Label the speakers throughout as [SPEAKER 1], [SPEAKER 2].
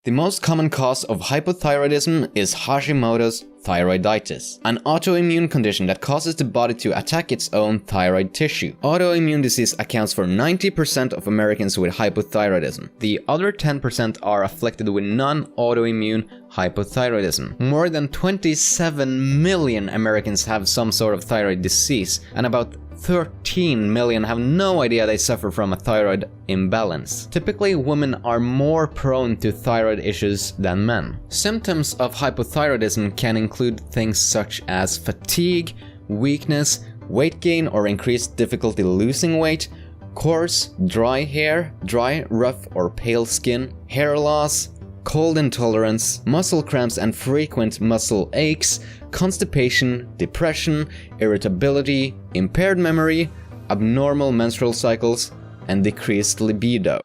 [SPEAKER 1] The most common cause of hypothyroidism is Hashimoto's thyroiditis, an autoimmune condition that causes the body to attack its own thyroid tissue. Autoimmune disease accounts for 90% of Americans with hypothyroidism. The other 10% are afflicted with non-autoimmune hypothyroidism. More than 27 million Americans have some sort of thyroid disease, and about 13 million have no idea they suffer from a thyroid imbalance. Typically, women are more prone to thyroid issues than men. Symptoms of hypothyroidism can include things such as fatigue, weakness, weight gain or increased difficulty losing weight, coarse, dry hair, dry, rough or pale skin, hair loss, cold intolerance, muscle cramps and frequent muscle aches, constipation, depression, irritability, impaired memory, abnormal menstrual cycles, and decreased libido.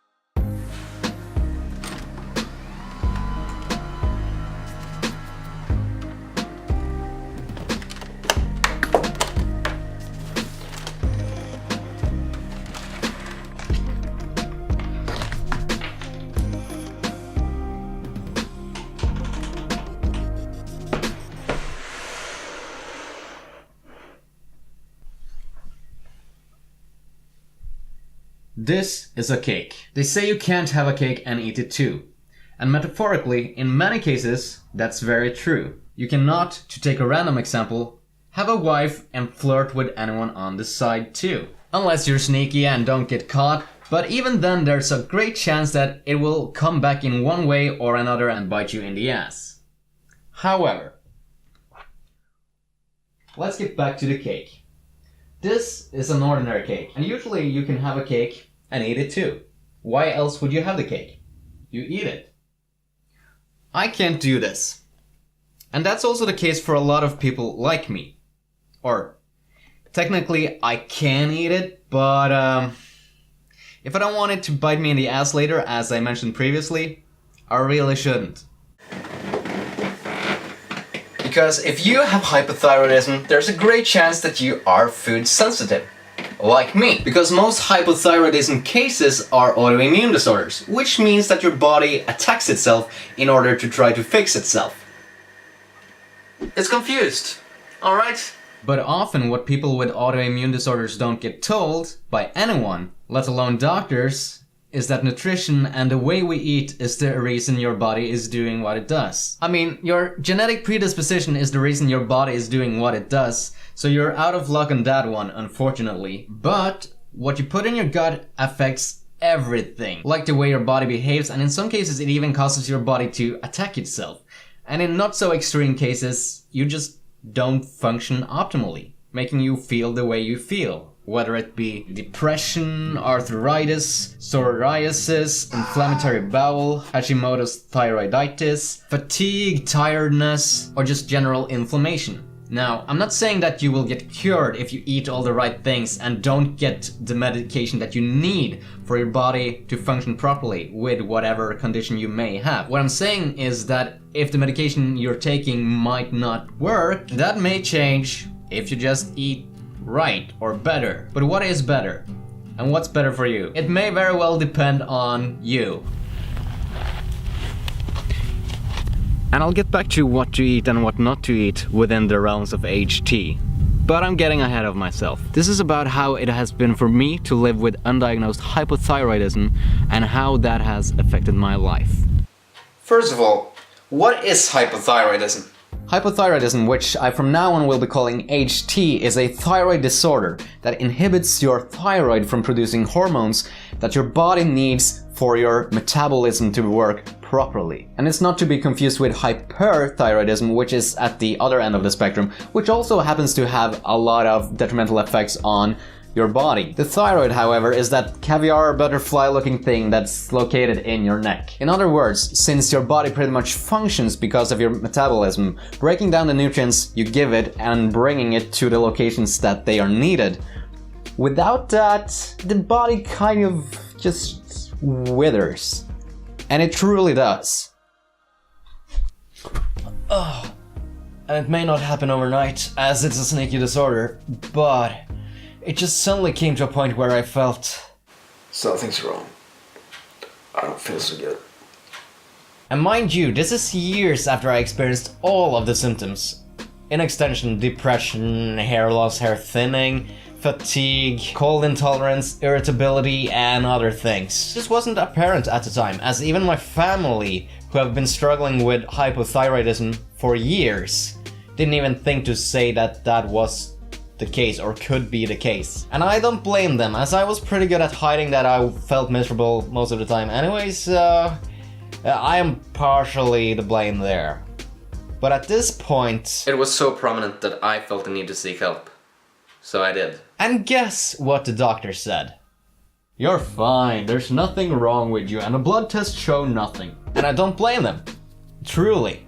[SPEAKER 1] This is a cake. They say you can't have a cake and eat it too. And metaphorically, in many cases, that's very true. You cannot, to take a random example, have a wife and flirt with anyone on the side too. Unless you're sneaky and don't get caught, but even then there's a great chance that it will come back in one way or another and bite you in the ass. However, let's get back to the cake. This is an ordinary cake, and usually you can have a cake and eat it too. Why else would you have the cake? You eat it. I can't do this. And that's also the case for a lot of people like me. Or, technically I can eat it, but if I don't want it to bite me in the ass later, as I mentioned previously, I really shouldn't. Because if you have hypothyroidism, there's a great chance that you are food sensitive. Like me. Because most hypothyroidism cases are autoimmune disorders, which means that your body attacks itself in order to try to fix itself. It's confused, alright? But often what people with autoimmune disorders don't get told by anyone, let alone doctors, is that nutrition and the way we eat is the reason your body is doing what it does. I mean, your genetic predisposition is the reason your body is doing what it does, so you're out of luck on that one, unfortunately. But what you put in your gut affects everything, like the way your body behaves, and in some cases it even causes your body to attack itself. And in not so extreme cases, you just don't function optimally, making you feel the way you feel. Whether it be depression, arthritis, psoriasis, inflammatory bowel, Hashimoto's thyroiditis, fatigue, tiredness, or just general inflammation. Now, I'm not saying that you will get cured if you eat all the right things and don't get the medication that you need for your body to function properly with whatever condition you may have. What I'm saying is that if the medication you're taking might not work, that may change if you just eat right or better. But what is better? And what's better for you? It may very well depend on you. And I'll get back to what to eat and what not to eat within the realms of HT. But I'm getting ahead of myself. This is about how it has been for me to live with undiagnosed hypothyroidism and how that has affected my life. First of all, what is hypothyroidism? Hypothyroidism, which I from now on will be calling HT, is a thyroid disorder that inhibits your thyroid from producing hormones that your body needs for your metabolism to work properly. And it's not to be confused with hyperthyroidism, which is at the other end of the spectrum, which also happens to have a lot of detrimental effects on your body. The thyroid, however, is that caviar butterfly looking thing that's located in your neck. In other words, since your body pretty much functions because of your metabolism, breaking down the nutrients you give it and bringing it to the locations that they are needed, without that, the body kind of just withers. And it truly does. Oh, and it may not happen overnight, as it's a sneaky disorder, but it just suddenly came to a point where I felt
[SPEAKER 2] something's wrong. I don't feel so good.
[SPEAKER 1] And mind you, this is years after I experienced all of the symptoms. In extension, depression, hair loss, hair thinning, fatigue, cold intolerance, irritability, and other things. This wasn't apparent at the time, as even my family, who have been struggling with hypothyroidism for years, didn't even think to say that that was the case or could be the case. And I don't blame them, as I was pretty good at hiding that I felt miserable most of the time anyways. I am partially to blame there. But at this point, it was so prominent that I felt the need to seek help. So I did. And guess what the doctor said? You're fine, there's nothing wrong with you, and the blood tests show nothing. And I don't blame them. Truly.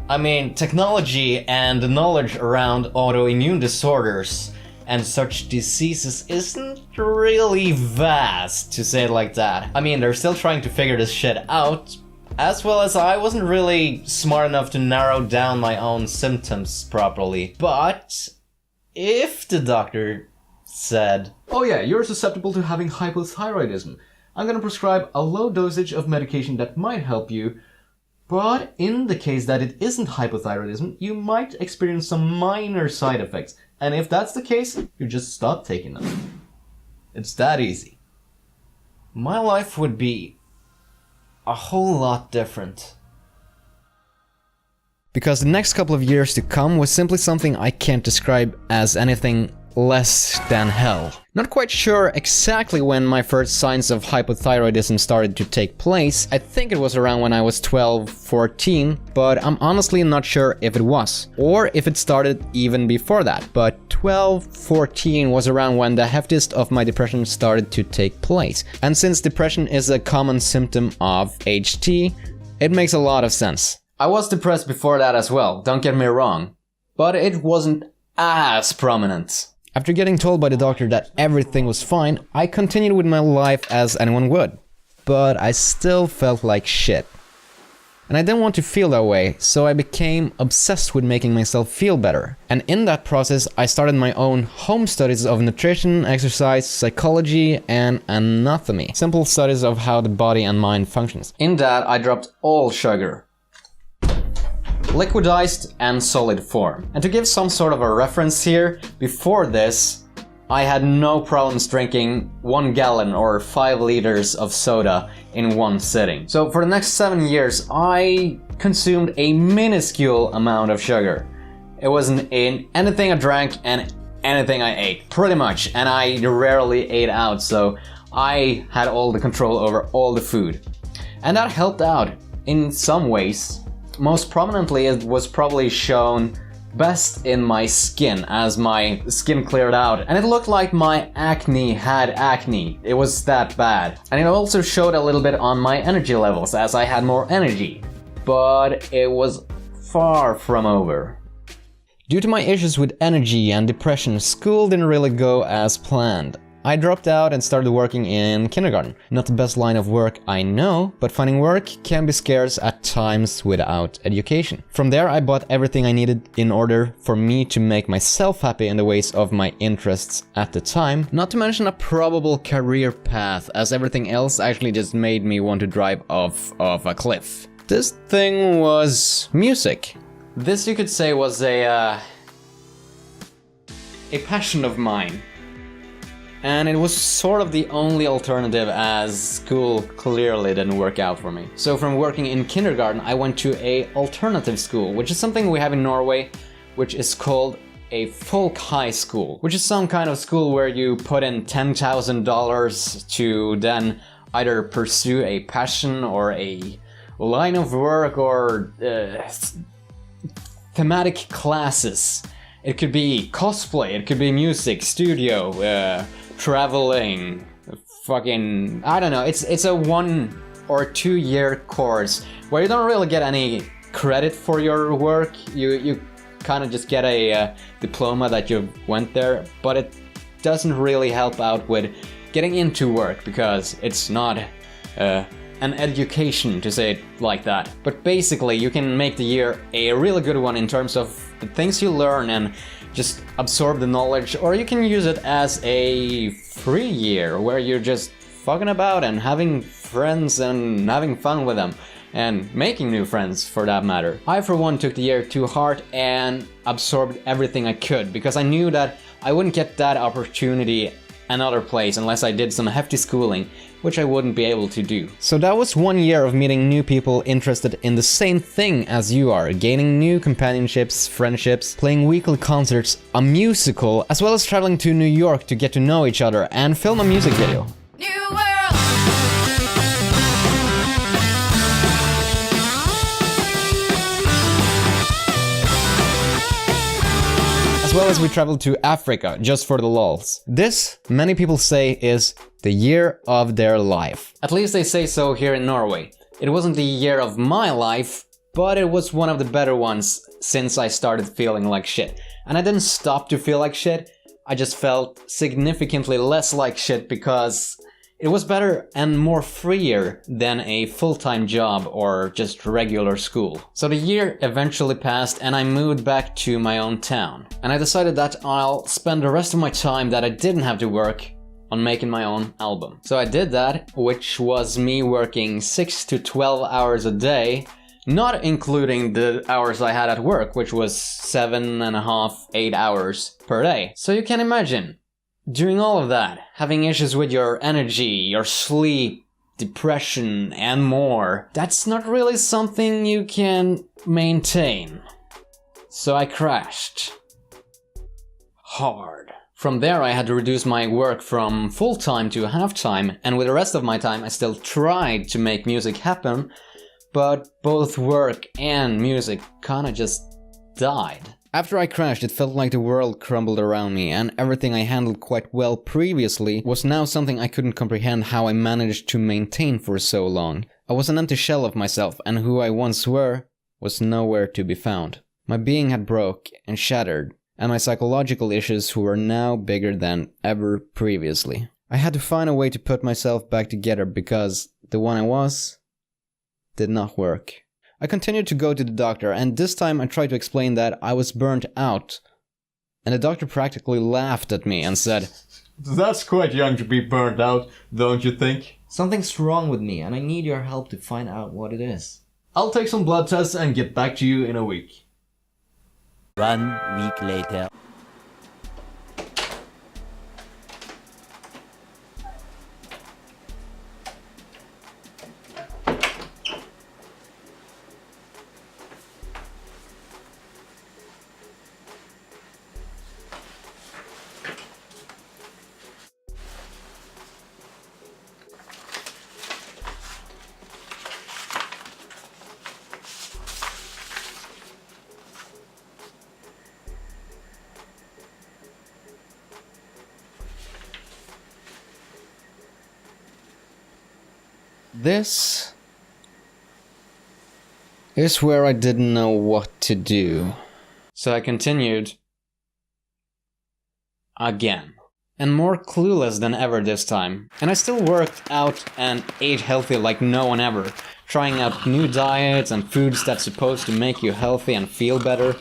[SPEAKER 1] I mean, technology and the knowledge around autoimmune disorders and such diseases isn't really vast, to say it like that. I mean, they're still trying to figure this shit out, as well as I wasn't really smart enough to narrow down my own symptoms properly. But if the doctor said, oh yeah, you're susceptible to having hypothyroidism, I'm gonna prescribe a low dosage of medication that might help you, but in the case that it isn't hypothyroidism, you might experience some minor side effects. And if that's the case, you just stop taking them. It's that easy. My life would be a whole lot different. Because the next couple of years to come was simply something I can't describe as anything less than hell. Not quite sure exactly when my first signs of hypothyroidism started to take place. I think it was around when I was 12, 14, but I'm honestly not sure if it was, or if it started even before that. But 12, 14 was around when the heftiest of my depression started to take place. And since depression is a common symptom of HT, it makes a lot of sense. I was depressed before that as well, don't get me wrong, but it wasn't as prominent. After getting told by the doctor that everything was fine, I continued with my life as anyone would. But I still felt like shit. And I didn't want to feel that way, so I became obsessed with making myself feel better. And in that process, I started my own home studies of nutrition, exercise, psychology, and anatomy. Simple studies of how the body and mind functions. In that, I dropped all sugar. Liquidized and solid form. And to give some sort of a reference here, before this, I had no problems drinking 1 gallon or 5 liters of soda in one sitting. So for the next 7 years, I consumed a minuscule amount of sugar. It wasn't in anything I drank and anything I ate, pretty much. And I rarely ate out, so I had all the control over all the food. And that helped out in some ways. Most prominently, it was probably shown best in my skin, as my skin cleared out and it looked like my acne had acne. It was that bad. And it also showed a little bit on my energy levels, as I had more energy. But it was far from over. Due to my issues with energy and depression, school didn't really go as planned. I dropped out and started working in kindergarten. Not the best line of work, I know, but finding work can be scarce at times without education. From there, I bought everything I needed in order for me to make myself happy in the ways of my interests at the time, not to mention a probable career path, as everything else actually just made me want to drive off of a cliff. This thing was music. This, you could say, was a passion of mine. And it was sort of the only alternative, as school clearly didn't work out for me. So from working in kindergarten, I went to a alternative school, which is something we have in Norway, which is called a folk high school, which is some kind of school where you put in $10,000 to then either pursue a passion or a line of work or thematic classes. It could be cosplay, it could be music, studio, traveling, fucking, I don't know. It's a 1 or 2 year course where you don't really get any credit for your work. You kind of just get a diploma that you went there, but it doesn't really help out with getting into work because it's not an education, to say it like that. But basically, you can make the year a really good one in terms of the things you learn and just absorb the knowledge, or you can use it as a free year where you're just fucking about and having friends and having fun with them.
[SPEAKER 2] and making new friends for that matter. I for one took the year to heart and absorbed everything I could because I knew that I wouldn't get that opportunity another place unless I did some hefty schooling, which I wouldn't be able to do. So that was 1 year of meeting new people interested in the same thing as you are, gaining new companionships, friendships, playing weekly concerts, a musical, as well as traveling to New York to get to know each other and film a music video.
[SPEAKER 3] New world.
[SPEAKER 2] As well as we traveled to Africa just for the lulz. This, many people say, is the year of their life. At least they say so here in Norway. It wasn't the year of my life, but it was one of the better ones since I started feeling like shit. And I didn't stop to feel like shit, I just felt significantly less like shit because it was better and more freer than a full-time job or just regular school. So the year eventually passed and I moved back to my own town. And I decided that I'll spend the rest of my time that I didn't have to work on making my own album. So I did that, which was me working 6 to 12 hours a day, not including the hours I had at work, which was 7.5, 8 hours per day. So you can imagine, doing all of that, having issues with your energy, your sleep, depression, and more, that's not really something you can maintain. So I crashed. Hard. From there I had to reduce my work from full-time to half-time, and with the rest of my time I still tried to make music happen, but both work and music kinda just died. After I crashed, it felt like the world crumbled around me, and everything I handled quite well previously was now something I couldn't comprehend how I managed to maintain for so long. I was an empty shell of myself, and who I once were was nowhere to be found. My being had broke and shattered, and my psychological issues were now bigger than ever previously. I had to find a way to put myself back together because the one I was did not work. I continued to go to the doctor, and this time I tried to explain that I was burnt out. And the doctor practically laughed at me and said,
[SPEAKER 4] "That's quite young to be burnt out, don't you think?"
[SPEAKER 5] Something's wrong with me and I need your help to find out what it is.
[SPEAKER 4] "I'll take some blood tests and get back to you in a week."
[SPEAKER 6] 1 week later.
[SPEAKER 2] "This is where I didn't know what to do." So I continued again. And more clueless than ever this time. And I still worked out and ate healthy like no one ever, trying out new diets and foods that's supposed to make you healthy and feel better.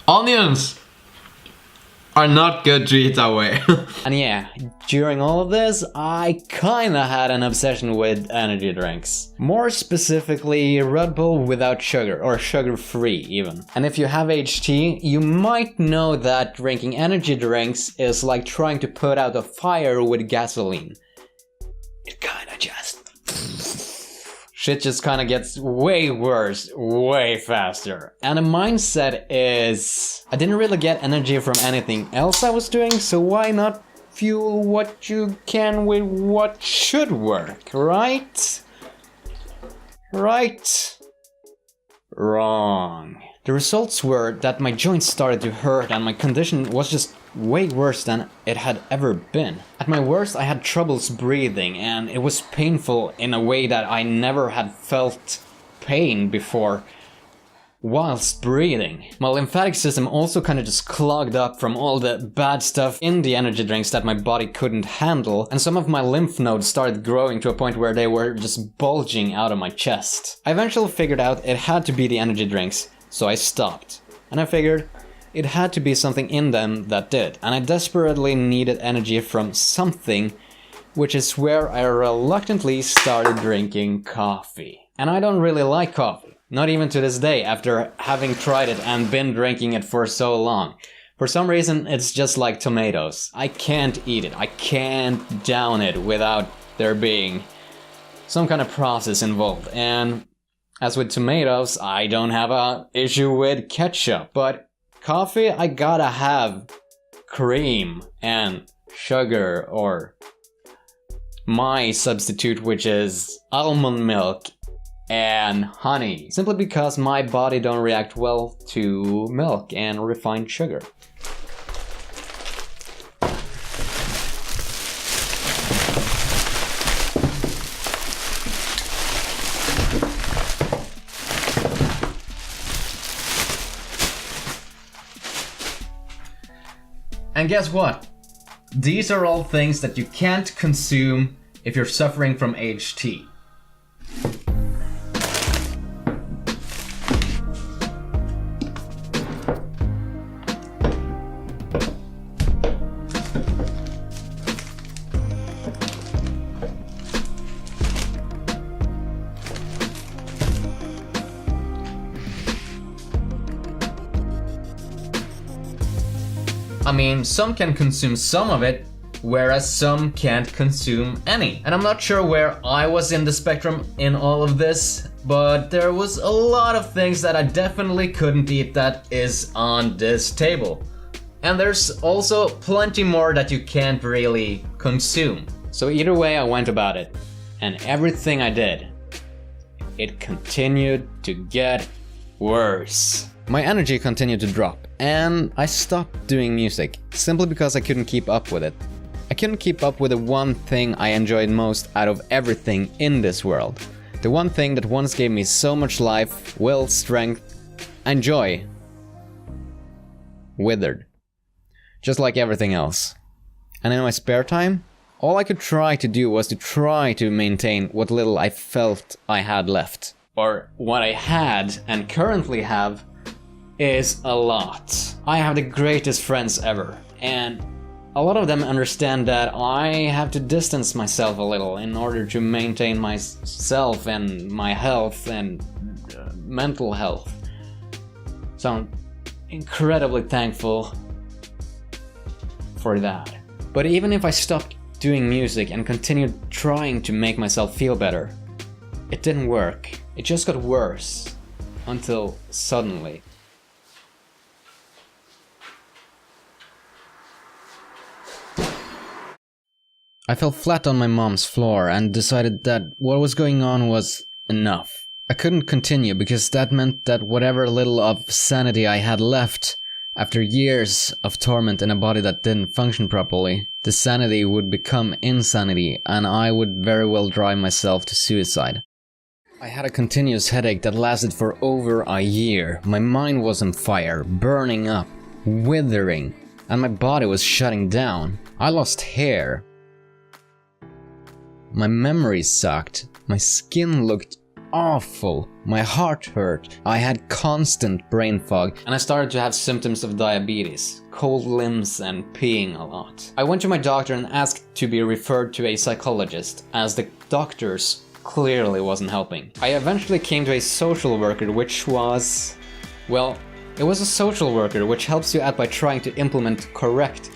[SPEAKER 4] Onions are not good to eat that way.
[SPEAKER 2] And yeah, during all of this, I kinda had an obsession with energy drinks. More specifically, Red Bull without sugar, or sugar-free even. And if you have HT, you might know that drinking energy drinks is like trying to put out a fire with gasoline. It kinda just... shit just kinda gets way worse, way faster. And the mindset is, I didn't really get energy from anything else I was doing, so why not fuel what you can with what should work, right? Right? Wrong. The results were that my joints started to hurt and my condition was just way worse than it had ever been. At my worst, I had troubles breathing and it was painful in a way that I never had felt pain before. whilst breathing. My lymphatic system also kind of just clogged up from all the bad stuff in the energy drinks that my body couldn't handle, and some of my lymph nodes started growing to a point where they were just bulging out of my chest. I eventually figured out it had to be the energy drinks, so I stopped. And I figured it had to be something in them that did, and I desperately needed energy from something, which is where I reluctantly started drinking coffee. And I don't really like coffee. Not even to this day, after having tried it and been drinking it for so long. For some reason, it's just like tomatoes. I can't eat it. I can't down it without there being some kind of process involved. And as with tomatoes, I don't have an issue with ketchup. But coffee, I gotta have cream and sugar, or my substitute, which is almond milk and honey, simply because my body don't react well to milk and refined sugar.
[SPEAKER 1] And guess what? These are all things that you can't consume if you're suffering from HT. I mean, some can consume some of it, whereas some can't consume any. And I'm not sure where I was in the spectrum in all of this, but there was a lot of things that I definitely couldn't eat that is on this table. And there's also plenty more that you can't really consume.
[SPEAKER 2] So either way I went about it, and everything I did, it continued to get worse. My energy continued to drop, and I stopped doing music, simply because I couldn't keep up with it. I couldn't keep up with the one thing I enjoyed most out of everything in this world. The one thing that once gave me so much life, will, strength, and joy. Withered. Just like everything else. And in my spare time, all I could try to do was to try to maintain what little I felt I had left. Or what I had and currently have is a lot. I have the greatest friends ever, and a lot of them understand that I have to distance myself a little in order to maintain myself and my health and mental health. So I'm incredibly thankful for that. But even if I stopped doing music and continued trying to make myself feel better, it didn't work. It just got worse until suddenly. I fell flat on my mom's floor and decided that what was going on was enough. I couldn't continue because that meant that whatever little of sanity I had left after years of torment in a body that didn't function properly, the sanity would become insanity and I would very well drive myself to suicide. I had a continuous headache that lasted for over a year. My mind was on fire, burning up, withering, and my body was shutting down. I lost hair. My memory sucked, my skin looked awful, my heart hurt, I had constant brain fog, and I started to have symptoms of diabetes, cold limbs and peeing a lot. I went to my doctor and asked to be referred to a psychologist, as the doctors clearly wasn't helping. I eventually came to a social worker, which was... well, it was a social worker which helps you out by trying to implement correct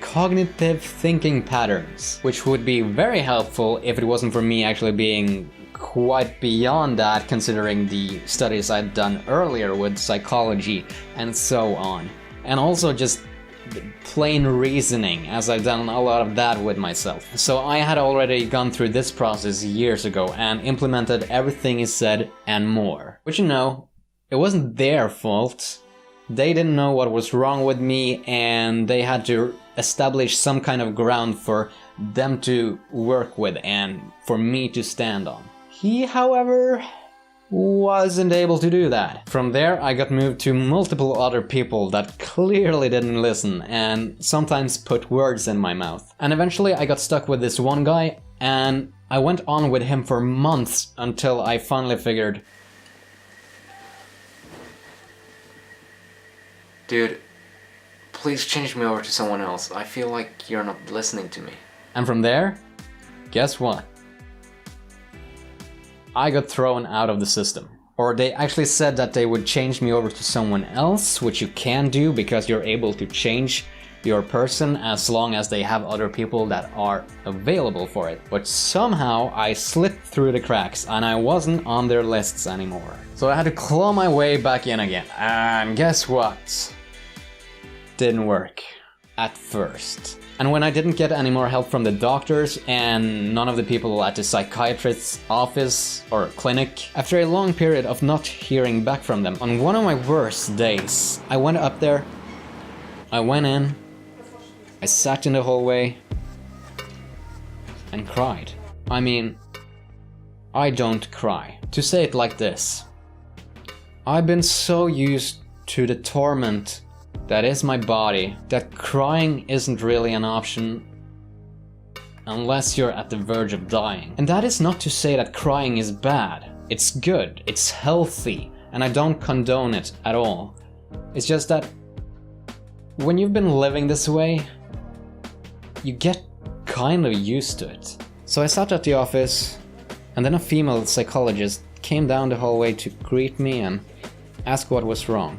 [SPEAKER 2] cognitive thinking patterns, which would be very helpful if it wasn't for me actually being quite beyond that, considering the studies I'd done earlier with psychology and so on. And also just plain reasoning, as I've done a lot of that with myself. So I had already gone through this process years ago and implemented everything he said and more. But you know, it wasn't their fault. They didn't know what was wrong with me and they had to establish some kind of ground for them to work with and for me to stand on. He, however, wasn't able to do that. From there, I got moved to multiple other people that clearly didn't listen and sometimes put words in my mouth. And eventually I got stuck with this one guy, and I went on with him for months until I finally figured,
[SPEAKER 1] dude, please change me over to someone else. I feel like you're not listening to me.
[SPEAKER 2] and from there, guess what? I got thrown out of the system. Or they actually said that they would change me over to someone else, which you can do because you're able to change your person as long as they have other people that are available for it. But somehow I slipped through the cracks and I wasn't on their lists anymore. So I had to claw my way back in again. And guess what? Didn't work. At first. And when I didn't get any more help from the doctors and none of the people at the psychiatrist's office or clinic, after a long period of not hearing back from them, on one of my worst days, I went up there, I went in, I sat in the hallway, and cried. I mean, I don't cry. To say it like this, I've been so used to the torment that is my body, that crying isn't really an option unless you're at the verge of dying. And that is not to say that crying is bad. It's good, it's healthy, and I don't condone it at all. It's just that when you've been living this way, you get kind of used to it. So I sat at the office, and then a female psychologist came down the hallway to greet me and ask what was wrong.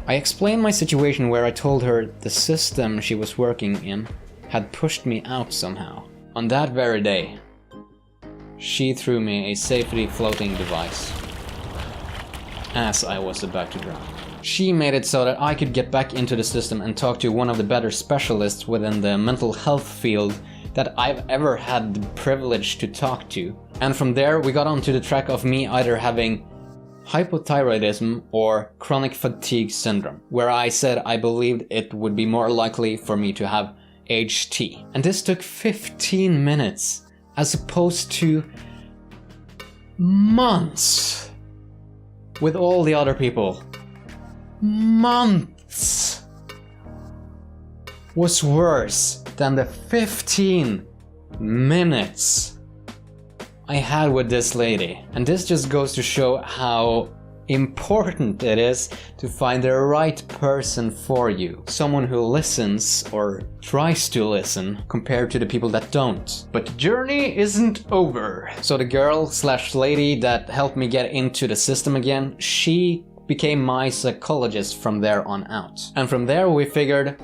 [SPEAKER 2] I explained my situation where I told her the system she was working in had pushed me out somehow. On that very day, she threw me a safety floating device as I was about to drown. She made it so that I could get back into the system and talk to one of the better specialists within the mental health field that I've ever had the privilege to talk to. And from there we got onto the track of me either having hypothyroidism or chronic fatigue syndrome, where I said I believed it would be more likely for me to have HT. And this took 15 minutes as opposed to months with all the other people. Months was worse than the 15 minutes I had with this lady. And this just goes to show how important it is to find the right person for you. Someone who listens or tries to listen compared to the people that don't. But the journey isn't over. So the girl/lady that helped me get into the system again, she became my psychologist from there on out. And from there we figured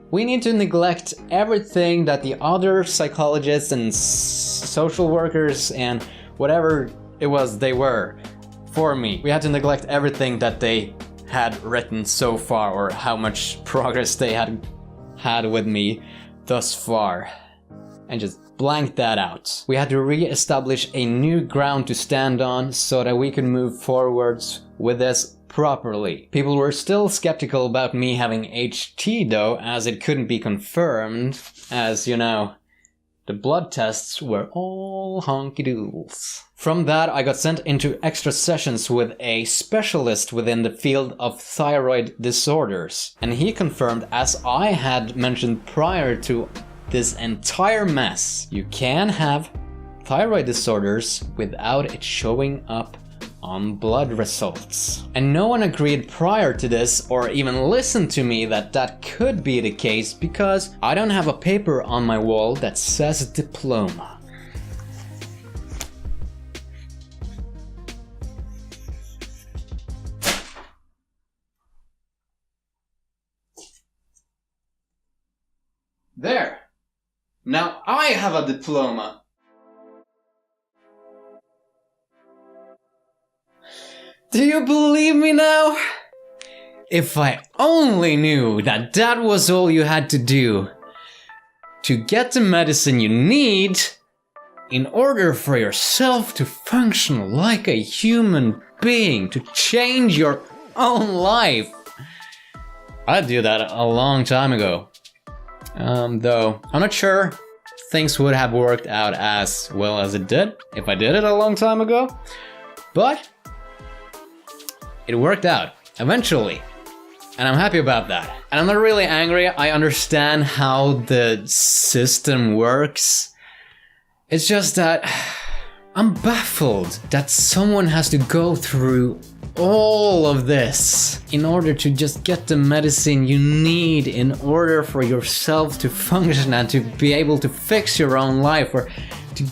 [SPEAKER 2] we need to neglect everything that the other psychologists and social workers and whatever it was they were for me. We had to neglect everything that they had written so far or how much progress they had with me thus far, and just blank that out. We had to re-establish a new ground to stand on so that we could move forwards with this properly. People were still skeptical about me having HT though, as it couldn't be confirmed, as you know, the blood tests were all honky-doodles. From that, I got sent into extra sessions with a specialist within the field of thyroid disorders. And he confirmed, as I had mentioned prior to this entire mess, you can have thyroid disorders without it showing up on blood results. And no one agreed prior to this or even listened to me that that could be the case because I don't have a paper on my wall that says diploma. There! Now I have a diploma! Do you believe me now? If I only knew that that was all you had to do to get the medicine you need in order for yourself to function like a human being, to change your own life. I'd do that a long time ago. Though I'm not sure things would have worked out as well as it did if I did it a long time ago. But it worked out, eventually. And I'm happy about that. And I'm not really angry, I understand how the system works. It's just that I'm baffled that someone has to go through all of this in order to just get the medicine you need in order for yourself to function and to be able to fix your own life or to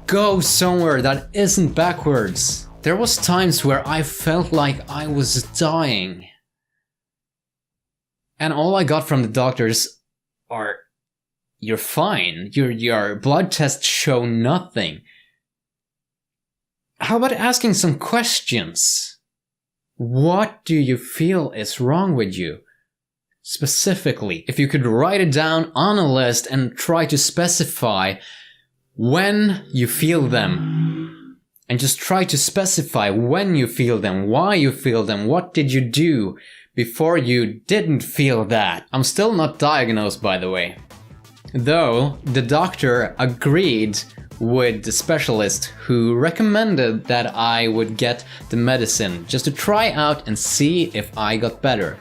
[SPEAKER 2] go somewhere that isn't backwards. There was times where I felt like I was dying. And all I got from the doctors are, you're fine, your blood tests show nothing. How about asking some questions? What do you feel is wrong with you? Specifically, if you could write it down on a list and try to specify when you feel them. And just try to specify when you feel them, why you feel them, what did you do before you didn't feel that. I'm still not diagnosed, by the way. Though the doctor agreed with the specialist who recommended that I would get the medicine just to try out and see if I got better.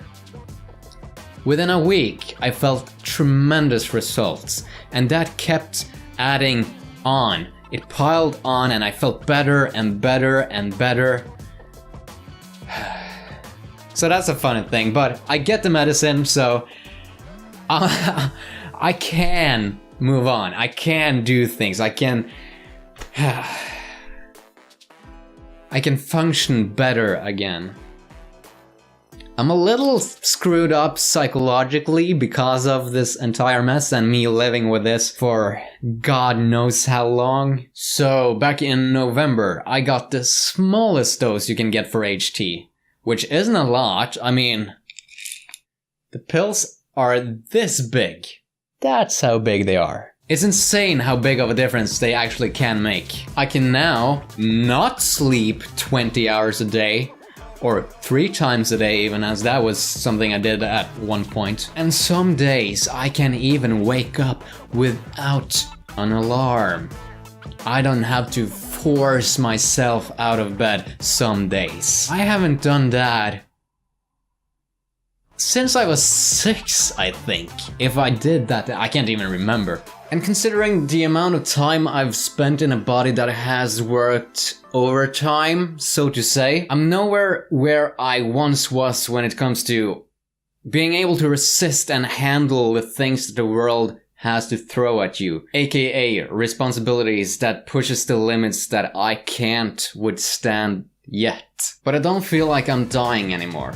[SPEAKER 2] Within a week, I felt tremendous results, and that kept adding on. It piled on and I felt better and better and better. So that's a funny thing, but I get the medicine, so I can move on. I can do things. I can function better again. I'm a little screwed up psychologically because of this entire mess and me living with this for God knows how long. So back in November, I got the smallest dose you can get for HT, which isn't a lot. I mean, the pills are this big. That's how big they are. It's insane how big of a difference they actually can make. I can now not sleep 20 hours a day, or 3 times a day even, as that was something I did at one point. And some days I can even wake up without an alarm. I don't have to force myself out of bed some days. I haven't done that since I was 6, I think. If I did that, I can't even remember. And considering the amount of time I've spent in a body that has worked overtime, so to say, I'm nowhere where I once was when it comes to being able to resist and handle the things that the world has to throw at you, aka responsibilities that pushes the limits that I can't withstand yet. But I don't feel like I'm dying anymore.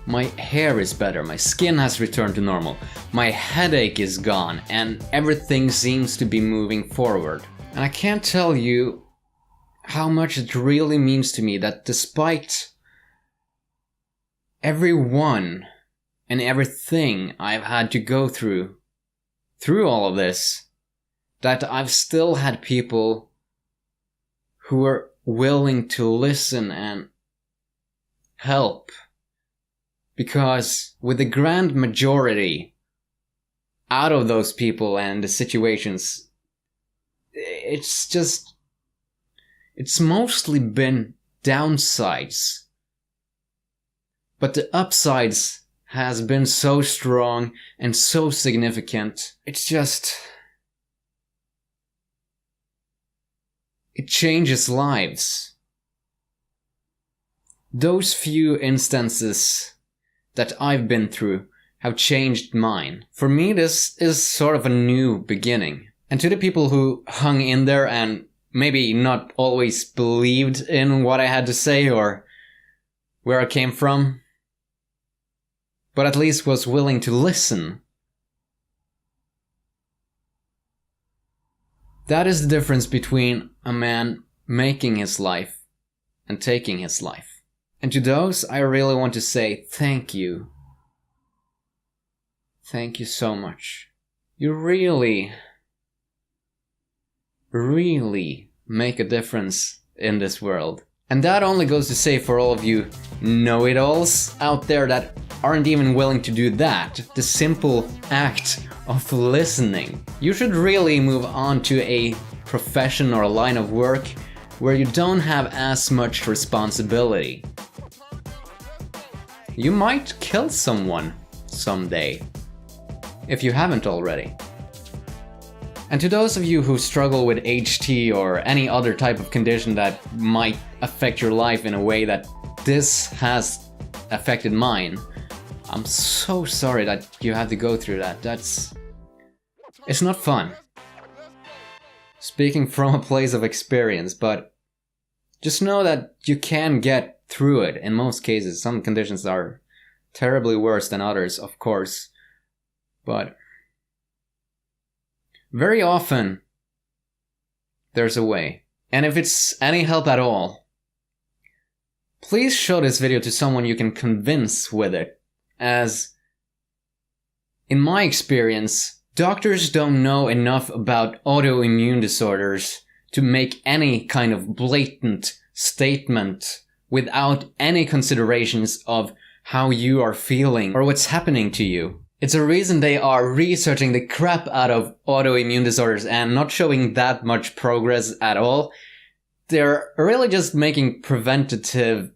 [SPEAKER 2] My hair is better, my skin has returned to normal, my headache is gone, and everything seems to be moving forward. And I can't tell you how much it really means to me that despite everyone and everything I've had to go through all of this, that I've still had people who are willing to listen and help. Because with the grand majority out of those people and the situations, it's mostly been downsides. But the upsides has been so strong and so significant. It changes lives. Those few instances that I've been through have changed mine. For me, this is sort of a new beginning. And to the people who hung in there and maybe not always believed in what I had to say or where I came from, but at least was willing to listen. That is the difference between a man making his life and taking his life. And to those, I really want to say thank you. Thank you so much. You really, really make a difference in this world. And that only goes to say for all of you know-it-alls out there that aren't even willing to do that, the simple act of listening. You should really move on to a profession or a line of work where you don't have as much responsibility. you might kill someone someday, if you haven't already. And to those of you who struggle with HT or any other type of condition that might affect your life in a way that this has affected mine, I'm so sorry that you had to go through that. It's not fun. Speaking from a place of experience, but just know that you can get through it in most cases. Some conditions are terribly worse than others, of course, but very often there's a way. And if it's any help at all, please show this video to someone you can convince with it, as in my experience, doctors don't know enough about autoimmune disorders to make any kind of blatant statement without any considerations of how you are feeling or what's happening to you. It's a reason they are researching the crap out of autoimmune disorders and not showing that much progress at all. They're really just making preventative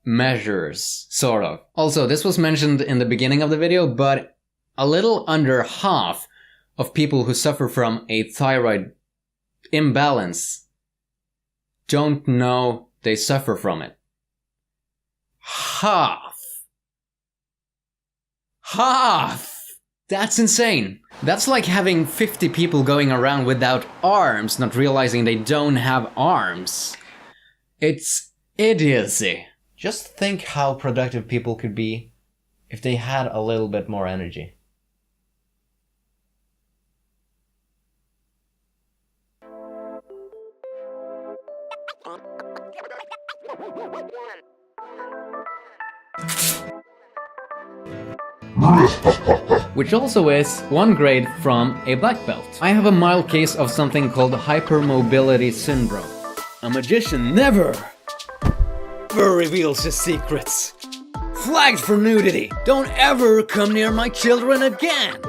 [SPEAKER 2] measures, sort of. Also, this was mentioned in the beginning of the video, but a little under half of people who suffer from a thyroid imbalance don't know they suffer from it. Half! That's insane. That's like having 50 people going around without arms, not realizing they don't have arms. It's idiocy.
[SPEAKER 5] Just think how productive people could be if they had a little bit more energy.
[SPEAKER 2] Which also is one grade from a black belt. I have a mild case of something called hypermobility syndrome. A magician never reveals his secrets. Flagged for nudity. Don't ever come near my children again.